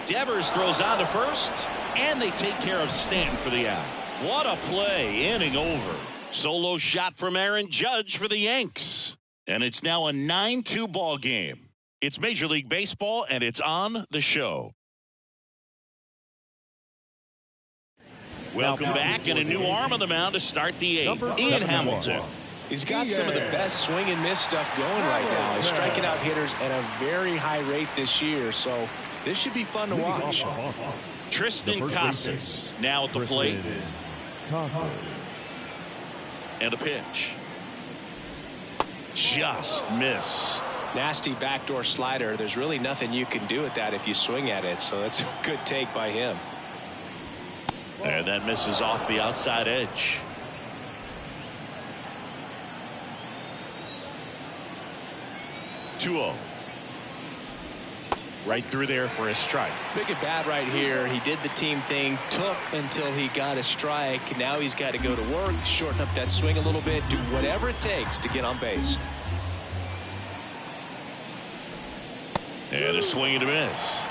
Devers throws on to first, and they take care of Stanton for the out. What a play, inning over. Solo shot from Aaron Judge for the Yanks. And it's now a 9-2 ball game. It's Major League Baseball, and it's on the show. Welcome back, and a new arm on the mound to start the eighth. Ian Hamilton. He's got some of the best swing and miss stuff going right now. He's striking out hitters at a very high rate this year, so this should be fun to watch. Tristan Casas now at the plate. And a pitch. Just missed. Nasty backdoor slider. There's really nothing you can do with that if you swing at it, so that's a good take by him. And that misses off the outside edge. Two-0. Right through there for a strike. Big at bat right here. He did the team thing, took until he got a strike. Now he's got to go to work, shorten up that swing a little bit, do whatever it takes to get on base. And a swing and a miss.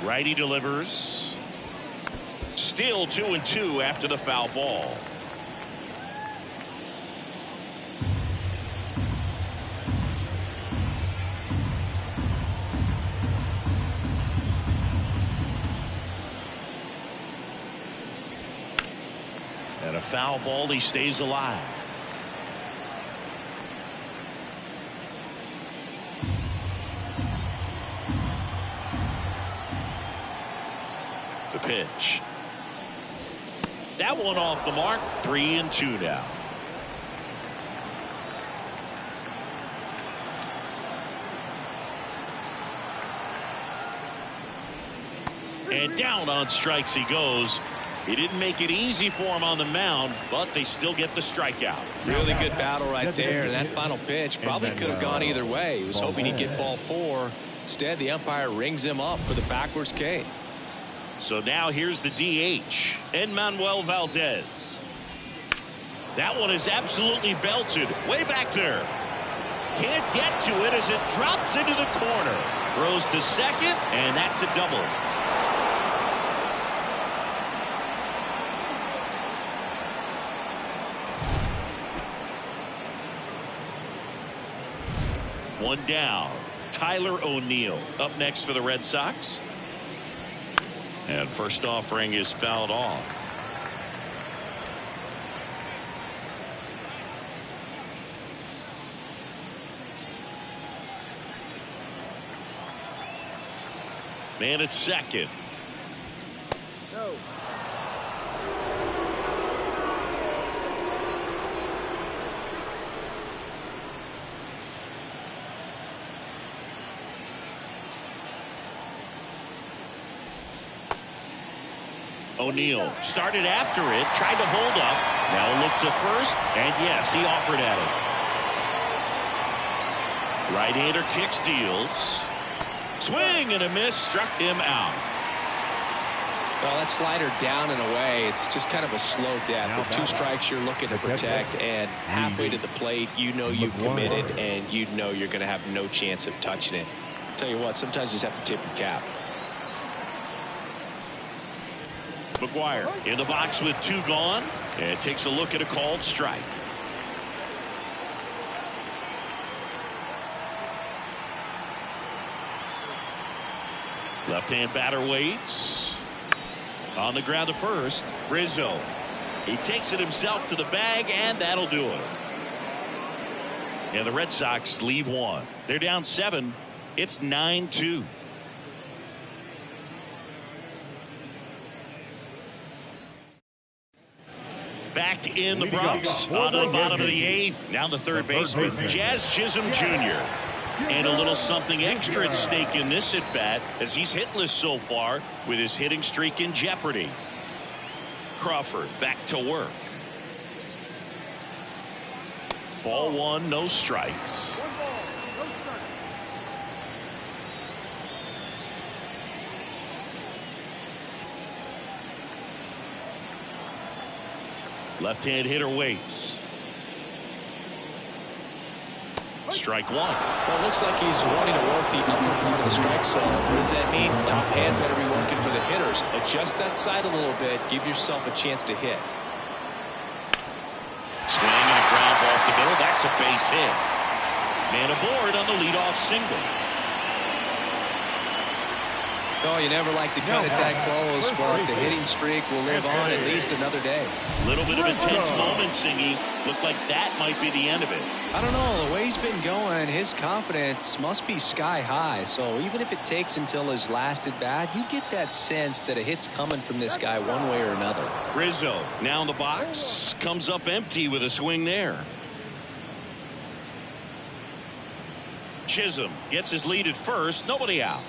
Righty delivers. Still 2-2 after the foul ball. And a foul ball, he stays alive. The pitch. That one off the mark. 3-2 now. And down on strikes he goes. He didn't make it easy for him on the mound, but they still get the strikeout. Really good battle right there. And that final pitch probably could have gone either way. He was hoping he'd get ball 4. Instead, the umpire rings him up for the backwards K. So now here's the DH, Enmanuel Valdez. That one is absolutely belted way back there. Can't get to it as it drops into the corner. Throws to second, and that's a double. One down. Tyler O'Neill up next for the Red Sox. And first offering is fouled off. Man at second. No. O'Neill started after it, tried to hold up. Now look to first, and yes, he offered at it. Right-hander kicks, deals. Swing and a miss, struck him out. Well, that slider down and away, it's just kind of a slow death. With 2 strikes you're looking to protect, and halfway to the plate, you know you've committed, and you know you're going to have no chance of touching it. Tell you what, sometimes you just have to tip your cap. McGuire in the box with 2 gone, and takes a look at a called strike. Left-hand batter waits. On the ground to first, Rizzo. He takes it himself to the bag, and that'll do it. And the Red Sox leave 1. They're down 7. It's 9-2. Back in the Bronx, on to the bottom of the 8th, down to third baseman, Jazz Chisholm Jr. And a little something extra at stake in this at-bat, as he's hitless so far with his hitting streak in jeopardy. Crawford back to work. Ball 1, no strikes. 1 ball, no strike. Left-hand hitter waits. Strike 1. Well, it looks like he's wanting to work the upper part of the strike zone. What does that mean? Top hand better be working for the hitters. Adjust that side a little bit. Give yourself a chance to hit. Swing and a ground ball up the middle. That's a base hit. Man aboard on the leadoff single. Oh, you never like to cut it that close, but the hitting streak will live on at least another day. Little bit of intense moment, Singy. Looked like that might be the end of it. I don't know. The way he's been going, his confidence must be sky high. So even if it takes until his last at bat, you get that sense that a hit's coming from this guy one way or another. Rizzo now in the box. Comes up empty with a swing there. Chisholm gets his lead at first. Nobody out.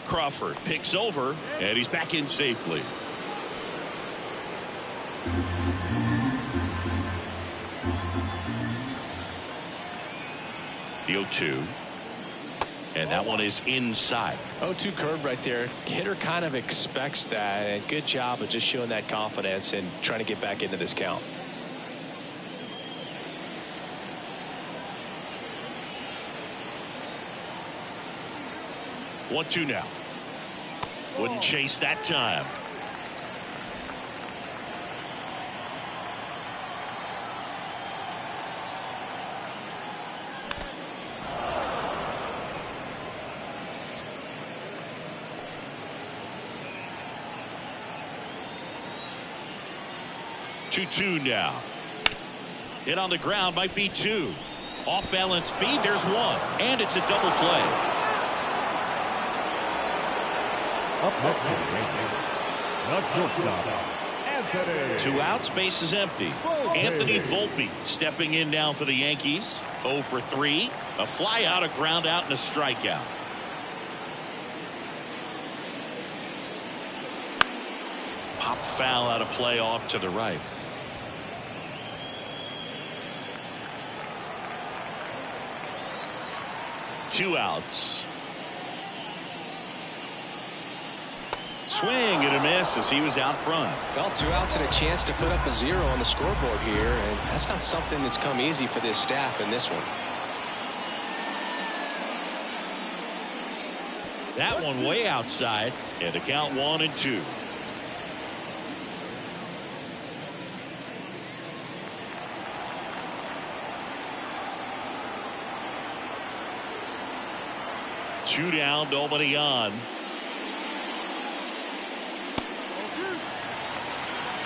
Crawford picks over, and he's back in safely. The 0-2. And that one is inside. 0-2 curve right there. Hitter kind of expects that, and good job of just showing that confidence and trying to get back into this count. One, two now. Wouldn't chase that time. Two now. Hit on the ground, might be two. Off balance feed, there's one. And it's a double play. Up next, the shortstop, Anthony. 2 outs, base is empty. Anthony Volpe stepping in now for the Yankees. 0 for 3. A fly out, a ground out, and a strikeout. Pop foul out of play off to the right. Two outs. Swing and a miss as he was out front. Well, 2 outs and a chance to put up a 0 on the scoreboard here, and that's not something that's come easy for this staff in this one. That one way outside, and the count 1-2. Two down, nobody on.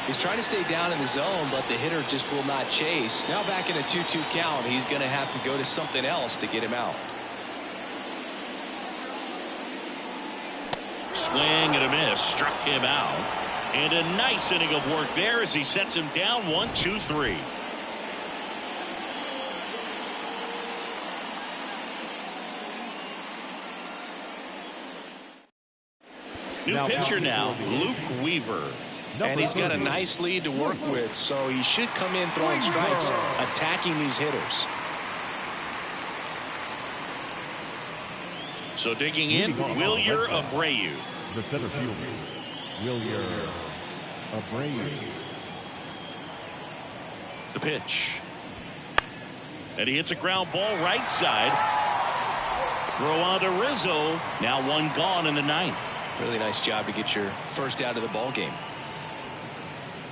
He's trying to stay down in the zone, but the hitter just will not chase. Now back in a 2-2 count, he's going to have to go to something else to get him out. Swing and a miss, struck him out. And a nice inning of work there as he sets him down 1-2-3. New pitcher now, Luke Weaver. And he's got a nice lead to work with, so he should come in throwing strikes, attacking these hitters. So digging in, Wilyer Abreu. The center fielder, Wilyer Abreu. The pitch. And he hits a ground ball right side. Throw on to Rizzo. Now one gone in the ninth. Really nice job to get your first out of the ball game.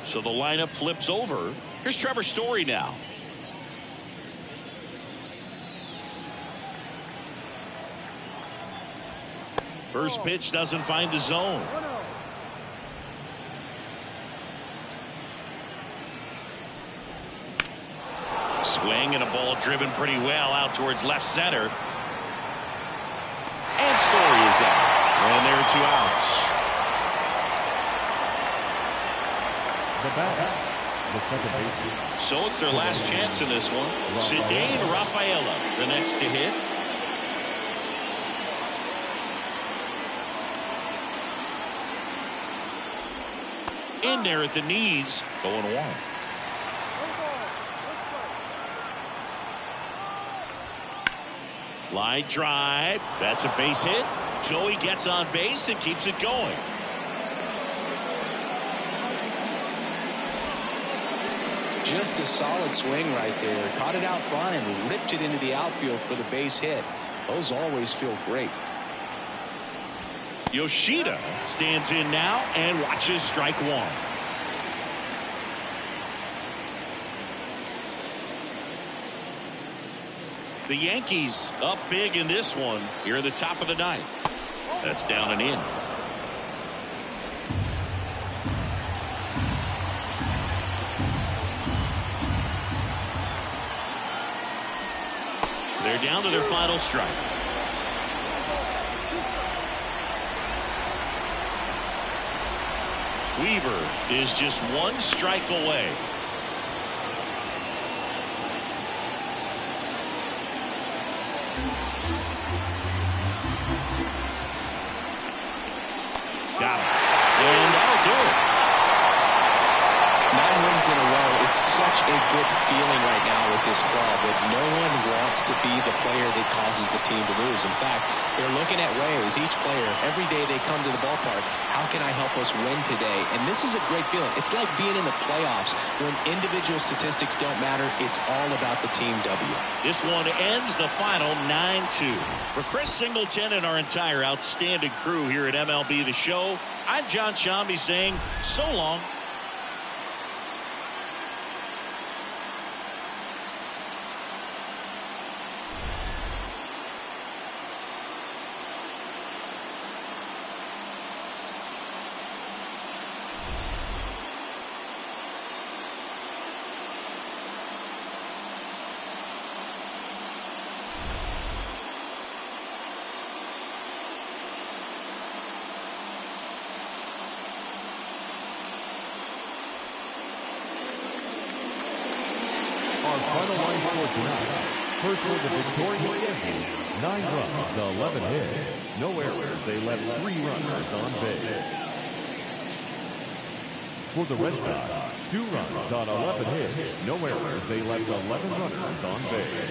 So the lineup flips over. Here's Trevor Story now. First pitch doesn't find the zone. Swing and a ball driven pretty well out towards left center. And Story is out. And there are 2 outs. The batter, the second baseman. So it's their last chance in this one. Cedane Rafaela, the next to hit. In there at the knees, 0-1. Line drive. That's a base hit. So he gets on base and keeps it going. Just a solid swing right there. Caught it out front and ripped it into the outfield for the base hit. Those always feel great. Yoshida stands in now and watches strike one. The Yankees up big in this one here at the top of the ninth. That's down and in. They're down to their final strike. Weaver is just one strike away. Got him. And that'll do it. 9 wins in a row. It's such a good feeling right now with this club that no one wants to be the player that causes the team to lose. In fact, they're looking at ways, each player, every day they come to the ballpark, how can I help us win today? And this is a great feeling. It's like being in the playoffs. When individual statistics don't matter, it's all about the team W. This one ends the final 9-2. For Chris Singleton and our entire outstanding crew here at MLB The Show, I'm John Shambi saying so long. Our final line score tonight. First for the victorious Yankees, 9 runs, 11 hits, no errors. They left 3 runners on base. For the Red Sox, 2 runs on 11 hits, no errors. They left 11 runners on base.